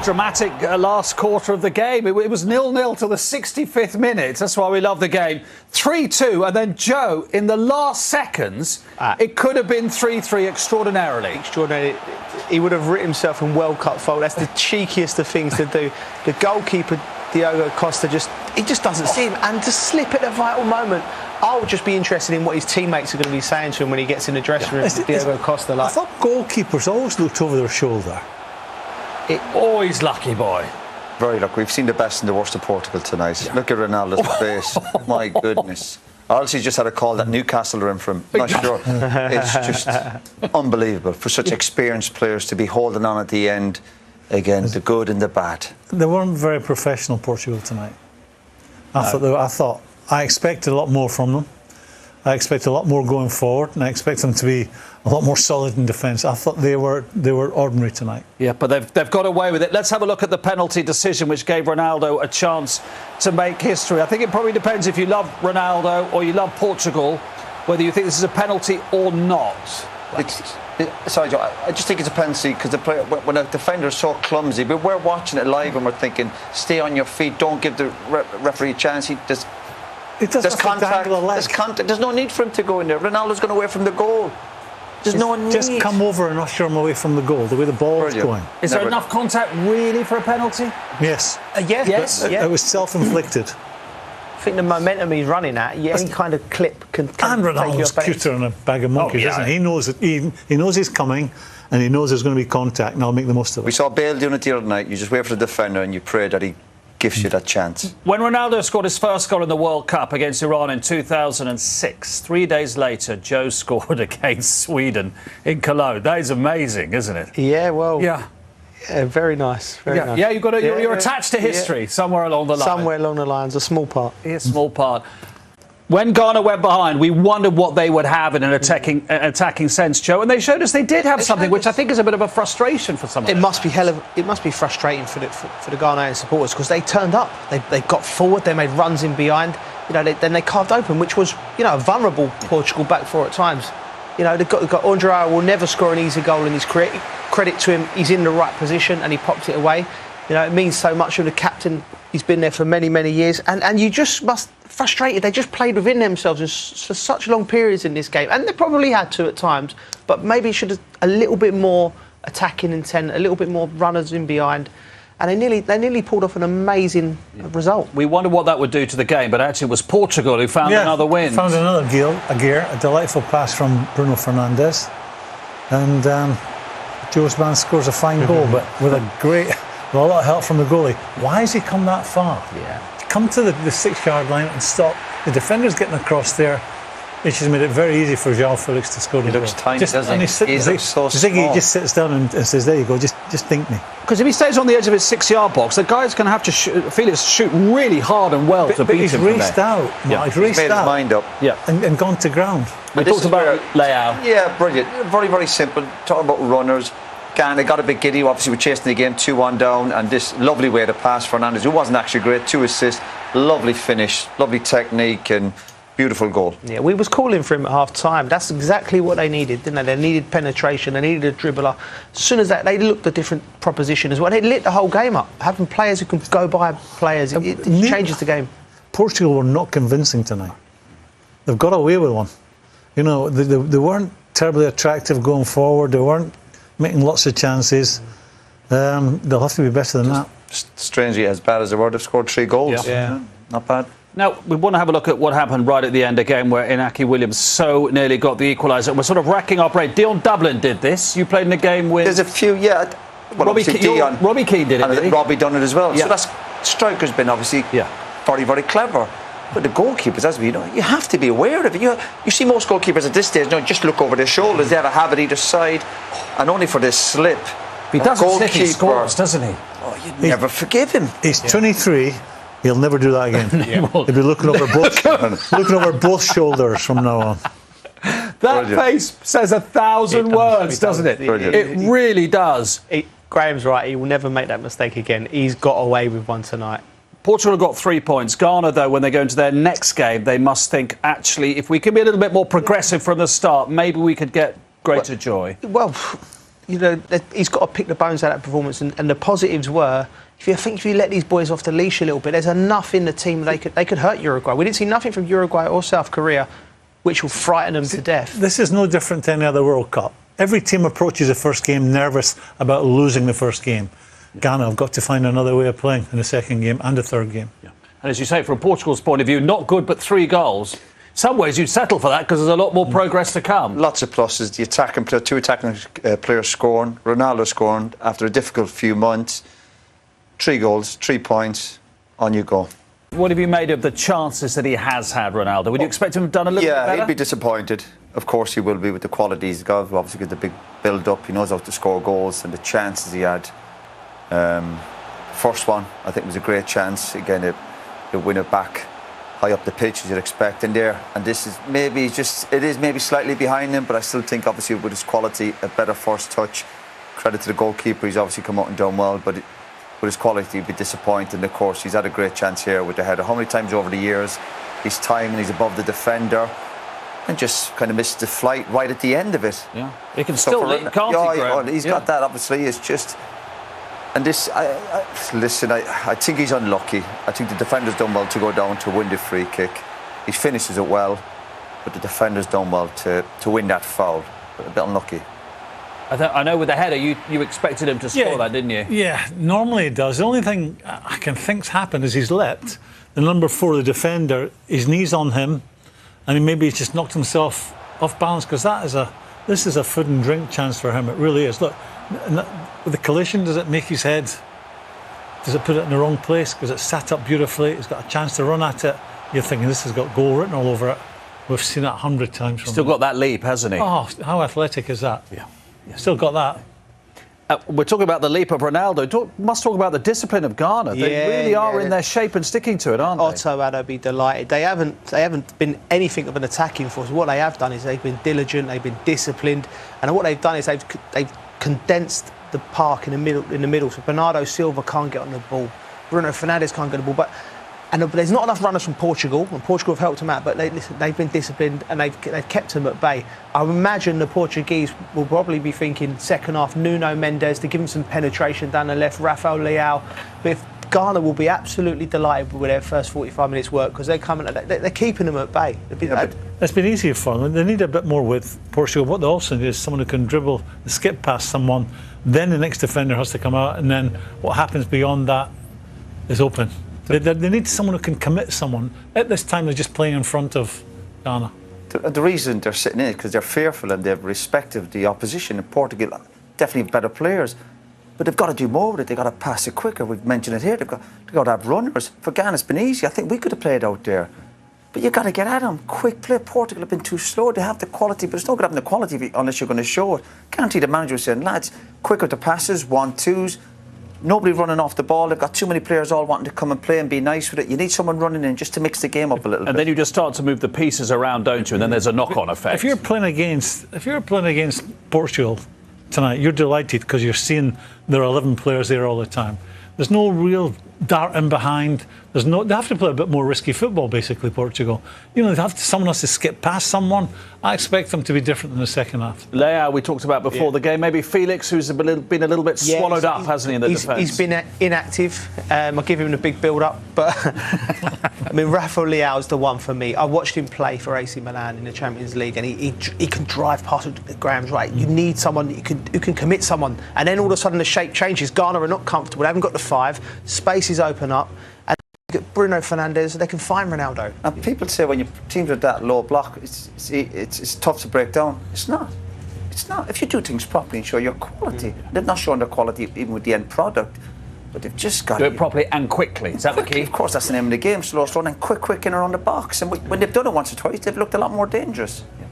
dramatic last quarter of the game. It was 0-0 till the 65th minute. That's why we love the game. 3-2, and then Joe, in the last seconds, it could have been 3-3 extraordinarily. Extraordinary. He would have written himself in World Cup fault. That's the cheekiest of things to do. The goalkeeper, Diogo Costa, just doesn't see him. And to slip at a vital moment, I'll just be interested in what his teammates are going to be saying to him when he gets in the dressing room with Diogo Costa. I thought goalkeepers always looked over their shoulder. Always lucky boy. Very lucky. We've seen the best and the worst of Portugal tonight. Yeah. Look at Ronaldo's face. My goodness. Or else he just had a call that Newcastle are in for him. Not sure. It's just unbelievable for such experienced players to be holding on at the end. Again, the good and the bad. They weren't very professional, Portugal, tonight. I expected a lot more from them. I expect a lot more going forward, and I expect them to be a lot more solid in defence. I thought they were ordinary tonight. Yeah, but they've got away with it. Let's have a look at the penalty decision, which gave Ronaldo a chance to make history. I think it probably depends if you love Ronaldo or you love Portugal, whether you think this is a penalty or not. Sorry, Joe, I just think it's a penalty because when a defender is so clumsy, but we're watching it live and we're thinking, stay on your feet, don't give the referee a chance. There's contact. There's no need for him to go in there. Ronaldo's going away from the goal. There's no need. Just come over and usher him away from the goal, the way the ball is going. Is there enough contact really for a penalty? Yes. Yes. It was self-inflicted. I think the momentum he's running at, any kind of clip can and Ronaldo's cuter in a bag of monkeys, isn't he? He knows it. He knows he's coming, and he knows there's going to be contact, and I'll make the most of it. We saw Bale doing it the other night. You just wait for the defender and you pray that he gives you that chance. When Ronaldo scored his first goal in the World Cup against Iran in 2006, 3 days later, Joe scored against Sweden in Cologne. That is amazing, isn't it? Yeah, well... Yeah. Yeah, very nice. Very nice. Yeah, you're attached to history somewhere along the line. Somewhere along the lines, a small part. Yeah, a small part. When Ghana went behind, we wondered what they would have in an attacking sense, Joe, and they showed us they did have something, which I think is a bit of a frustration for some of them. It must be frustrating for the Ghanaian supporters because they turned up, they got forward, they made runs in behind, then they carved open, which was a vulnerable Portugal back four at times. They've got Andre will never score an easy goal in his career. Credit to him, he's in the right position and he popped it away. It means so much to the captain. He's been there for many, many years, and you just must. Frustrated, they just played within themselves for such long periods in this game, and they probably had to at times, but maybe should have a little bit more attacking intent, a little bit more runners in behind, and they nearly pulled off an amazing result. We wondered what that would do to the game, but actually it was Portugal who found another win. Found another a delightful pass from Bruno Fernandes, and Joe scores a fine goal, but with a lot of help from the goalie. Why has he come that far? Yeah. Come to the 6-yard line and stop. The defender's getting across there. It's just made it very easy for João Felix to score the goal. He looks tiny, doesn't he? He looks so small. He just sits down and says, there you go, just think me. Because if he stays on the edge of his 6-yard box, the guy's going to have to Felix shoot really hard and well to beat him. But he's raced out. Yeah. He's made his mind up. Yeah. And gone to ground. We talked about Leao. Yeah, brilliant. Very, very simple. Talking about runners. Ghana got a bit giddy. Obviously, we're chasing the game 2-1 down, and this lovely way to pass Fernandes, who wasn't actually great. 2 assists, lovely finish, lovely technique, and beautiful goal. Yeah, we was calling for him at half time. That's exactly what they needed, didn't they? They needed penetration, they needed a dribbler. As soon as that, they looked a different proposition as well. They lit the whole game up. Having players who can go by players, it changes the game. Portugal were not convincing tonight. They've got away with one. They weren't terribly attractive going forward. They weren't making lots of chances. They'll have to be better than that. Strangely, as bad as they were, they've scored 3 goals. Yeah. Not bad. Now, we want to have a look at what happened right at the end again, where Inaki Williams so nearly got the equaliser. We're sort of racking our brain. Dion Dublin did this. You played in the game with... There's a few, yeah. Well, Robbie Keane did it, and Robbie done it as well. Yeah. So striker's been obviously very, very clever. But the goalkeepers, as we know, you have to be aware of it. You see most goalkeepers at this stage, just look over their shoulders. They have a habit either side, and only for this slip. If he doesn't slip, he scores, doesn't he? Oh, you'd never forgive him. He's 23. He'll never do that again. He'll be looking over both shoulders from now on. That face says 1,000 words, doesn't it? It really does. Graham's right. He will never make that mistake again. He's got away with one tonight. Portugal have got 3 points. Ghana, though, when they go into their next game, they must think, actually, if we can be a little bit more progressive from the start, maybe we could get greater joy. Well, he's got to pick the bones out of that performance, and the positives were. If you let these boys off the leash a little bit, there's enough in the team they could hurt Uruguay. We didn't see nothing from Uruguay or South Korea, which will frighten them to death. This is no different to any other World Cup. Every team approaches the first game nervous about losing the first game. Ghana have got to find another way of playing in the second game and the third game. Yeah. And as you say, from Portugal's point of view, not good, but 3 goals. In some ways, you'd settle for that because there's a lot more progress to come. Lots of pluses. The attacking player, 2 attacking players scoring. Ronaldo scoring after a difficult few months. 3 goals, 3 points. On you go. What have you made of the chances that he has had, Ronaldo? Would you expect him to have done a little bit better? Yeah, he'll be disappointed. Of course he will be with the qualities he's got. Obviously got the big build-up. He knows how to score goals and the chances he had. First one, I think, was a great chance. Again, he'll win it back high up the pitch as you'd expect in there. And this is maybe it is maybe slightly behind him, but I still think obviously with his quality, a better first touch. Credit to the goalkeeper, he's obviously come out and done well, but with his quality, he'd be disappointed. And of course, he's had a great chance here with the header. How many times over the years, his timing, he's above the defender, and just kind of missed the flight right at the end of it. Yeah, he can still lead, can't he? He's got that, obviously. It's just... And this, listen, I think he's unlucky. I think the defender's done well to go down to win the free kick. He finishes it well, but the defender's done well to win that foul. But a bit unlucky. I know with the header, you expected him to score that, didn't you? Yeah, normally he does. The only thing I can think's happened is he's let the number 4, the defender, his knees on him, and maybe he's just knocked himself off balance, because this is a food and drink chance for him. It really is. Look, with the collision, does it make his head? Does it put it in the wrong place? Because it's sat up beautifully. He's got a chance to run at it. You're thinking this has got goal written all over it. We've seen it 100 times. Still got that leap, hasn't he? Oh, how athletic is that? Yeah. Still got that. We're talking about the leap of Ronaldo. Must talk about the discipline of Ghana. They really are in their shape and sticking to it, aren't they? Otto Addo be delighted. They haven't been anything of an attacking force. What they have done is they've been diligent, they've been disciplined, and what they've done is they've condensed the park in the middle. So Bernardo Silva can't get on the ball. Bruno Fernandes can't get on the ball. But there's not enough runners from Portugal, and Portugal have helped them out, but they've been disciplined and they've kept them at bay. I imagine the Portuguese will probably be thinking second half, Nuno Mendes to give him some penetration down the left, Rafael Leao. But if Ghana will be absolutely delighted with their first 45 minutes work, because they're keeping them at bay. It's been easier for them. They need a bit more with Portugal. What they also need is someone who can dribble, skip past someone, then the next defender has to come out, and then what happens beyond that is open. They need someone who can commit someone. At this time, they're just playing in front of Ghana. The reason they're sitting in it is because they're fearful and they have respect of the opposition. In Portugal, definitely better players. But they've got to do more with it. They've got to pass it quicker. We've mentioned it here. They've got to have runners. For Ghana, it's been easy. I think we could have played out there. But you've got to get at them. Quick play. Portugal have been too slow. They have the quality, but it's not good having the quality unless you're going to show it. Guarantee the manager was saying, lads, quicker the passes, 1-2s. Nobody running off the ball. They've got too many players all wanting to come and play and be nice with it. You need someone running in just to mix the game up a little bit. And then you just start to move the pieces around, don't you? And then there's a knock-on effect. If you're playing against Portugal tonight, you're delighted because you're seeing there are 11 players there all the time. There's no real dart in behind. They have to play a bit more risky football, basically, Portugal. Someone has to skip past someone. I expect them to be different in the second half. Leao, we talked about before the game. Maybe Felix, who's been a little bit swallowed up, hasn't he, in the defence? He's been inactive. I'll give him a big build-up. But, I mean, Rafael Leao's the one for me. I watched him play for AC Milan in the Champions League, and he can drive past Graham's right. You need someone who can commit someone. And then all of a sudden the shape changes. Ghana are not comfortable. They haven't got the 5. Spaces open up. And Bruno Fernandes, they can find Ronaldo. And people say when your teams are that low block, it's tough to break down. It's not. It's not. If you do things properly and show your quality, they've not shown their quality even with the end product, but they've just got to do it properly and quickly. Is that the key? Of course, that's the name of the game. Slow, and quick in around the box. And when they've done it once or twice, they've looked a lot more dangerous. Yeah.